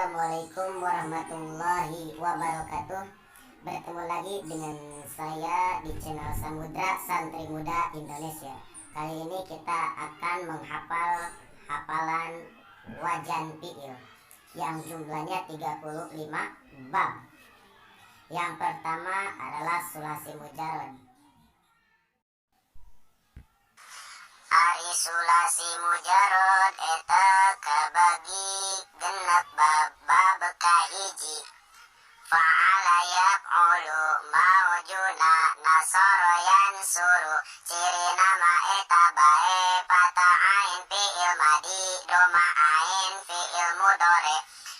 Assalamualaikum warahmatullahi wabarakatuh. Bertemu lagi dengan saya di channel Samudra Santri Muda Indonesia. Kali ini kita akan menghafal hafalan wazan fiil yang jumlahnya 35 bab. Yang pertama adalah sulasi mujarod. Ari sulasi mujarod eta kabagi genep bab kahiji. Fa'ala yaf'ulu maujuna nasara yansuru. Cirinamah eta bae fatah ain fiil madi domah ain fiil mudore.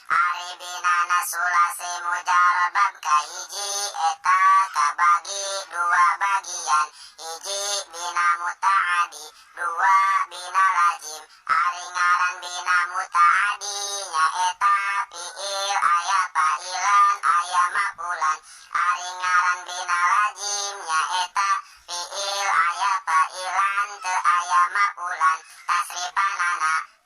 Ari binana sulasi mujarod bab kahiji eta kabagi dua bagian. Hiji bina muta'di, dua bina lazim. Ari ngaran bina muta'di nyaeta fiil aya fa'ilan aya maf'ulan. Ari ngaran bina lazim nyaeta fiil aya fa'ilan teu aya maf'ulan. تصريفان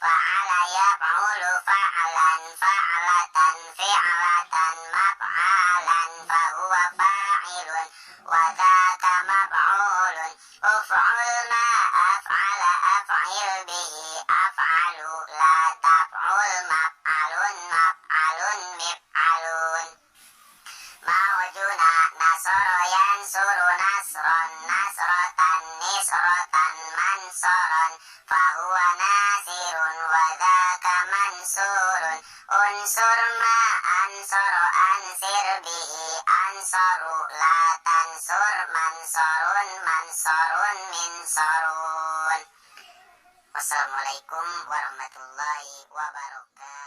fa'ala yaf'ulu fa'lan fa'latan fi'latan maf'alan fahuwa fa'ilun wadzaka maf'ulun. Uf'ul ma af'ala af'il bihi af'alu la taf'ul maf'alun maf'alun mif'alun. Maujuna nasara yansuru nasron nasrotan nisrotan mansoron fahuwa nasirun wadzaka mansurun. Unsur ma ansoro ansir bihi ansoru la tansur mansorun mansorun minsorun. Wassalamualaikum warahmatullahi wabarakatuh.